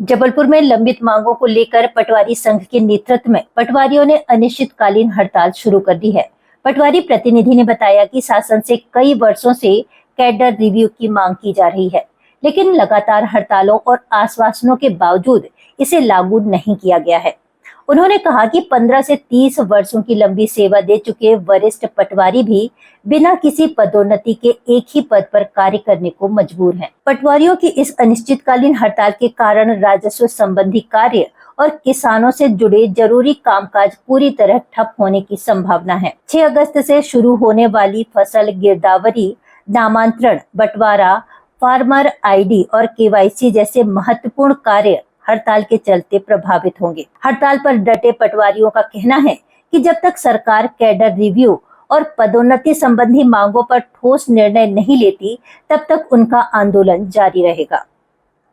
जबलपुर में लंबित मांगों को लेकर पटवारी संघ के नेतृत्व में पटवारियों ने अनिश्चितकालीन हड़ताल शुरू कर दी है। पटवारी प्रतिनिधि ने बताया कि शासन से कई वर्षों से कैडर रिव्यू की मांग की जा रही है, लेकिन लगातार हड़तालों और आश्वासनों के बावजूद इसे लागू नहीं किया गया है। उन्होंने कहा कि 15 से 30 वर्षों की लंबी सेवा दे चुके वरिष्ठ पटवारी भी बिना किसी पदोन्नति के एक ही पद पर कार्य करने को मजबूर हैं। पटवारियों की इस अनिश्चितकालीन हड़ताल के कारण राजस्व संबंधी कार्य और किसानों से जुड़े जरूरी कामकाज पूरी तरह ठप होने की संभावना है। 6 अगस्त से शुरू होने वाली फसल गिरदावरी, नामांतरण, बंटवारा, फार्मर आईडी और केवाईसी जैसे महत्वपूर्ण कार्य हड़ताल के चलते प्रभावित होंगे। हड़ताल पर डटे पटवारियों का कहना है कि जब तक सरकार कैडर रिव्यू और पदोन्नति संबंधी मांगों पर ठोस निर्णय नहीं लेती, तब तक उनका आंदोलन जारी रहेगा।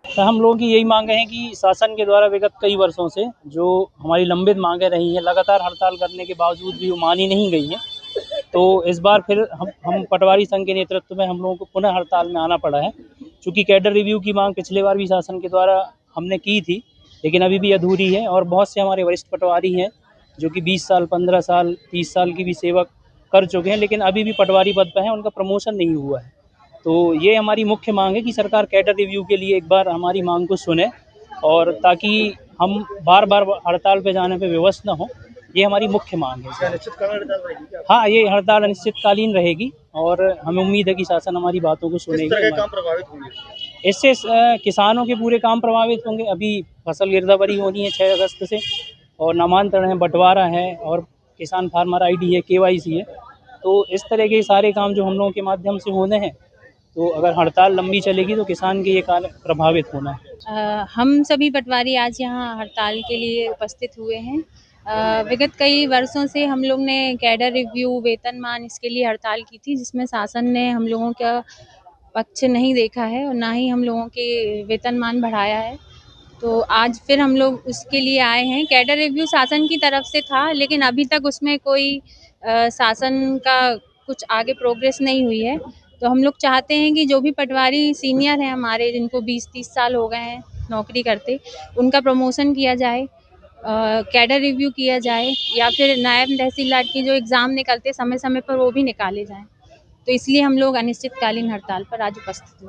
तो हम लोगों की यही मांगे हैं कि शासन के द्वारा विगत कई वर्षों से जो हमारी लंबित मांगे रही हैं, लगातार हड़ताल करने के बावजूद भी वो मानी नहीं गई हैं। तो इस बार फिर हम पटवारी संघ के नेतृत्व में हम लोगों को पुनः हड़ताल में आना पड़ा है, क्योंकि कैडर रिव्यू की मांग पिछले बार भी शासन के द्वारा हमने की थी, लेकिन अभी भी अधूरी है। और बहुत से हमारे वरिष्ठ पटवारी हैं जो कि 20 साल, 15 साल, 30 साल की भी सेवा कर चुके हैं, लेकिन अभी भी पटवारी पद पर हैं, उनका प्रमोशन नहीं हुआ है। तो ये हमारी मुख्य मांग है कि सरकार कैडर रिव्यू के लिए एक बार हमारी मांग को सुने, और ताकि हम बार बार हड़ताल पे जाने पे विवश न हो। ये हमारी मुख्य मांग है। हाँ, ये हड़ताल अनिश्चितकालीन रहेगी और हमें उम्मीद है कि शासन हमारी बातों को सुनेगी। काम प्रभावित होंगे? इससे किसानों के पूरे काम प्रभावित होंगे। अभी फसल गिरदावरी होनी है 6 अगस्त से, और नामांतरण है, बंटवारा है, और किसान फार्मर आईडी है, केवाईसी है। तो इस तरह के सारे काम जो हम लोगों के माध्यम से होने हैं, तो अगर हड़ताल लंबी चलेगी तो किसान के ये कार्य प्रभावित होना है। हम सभी पटवारी आज यहाँ हड़ताल के लिए उपस्थित हुए हैं। विगत कई वर्षों से हम लोग ने कैडर रिव्यू, वेतनमान इसके लिए हड़ताल की थी, जिसमें शासन ने हम लोगों का पक्ष नहीं देखा है और ना ही हम लोगों के वेतनमान बढ़ाया है। तो आज फिर हम लोग उसके लिए आए हैं। कैडर रिव्यू शासन की तरफ से था, लेकिन अभी तक उसमें कोई शासन का कुछ आगे प्रोग्रेस नहीं हुई है। तो हम लोग चाहते हैं कि जो भी पटवारी सीनियर हैं हमारे, जिनको 20-30 साल हो गए हैं नौकरी करते, उनका प्रमोशन किया जाए, कैडर रिव्यू किया जाए, या फिर नायब तहसीलदार की जो एग्ज़ाम निकलते समय समय पर वो भी निकाले जाएँ। तो इसलिए हम लोग अनिश्चितकालीन हड़ताल पर आज उपस्थित हुए।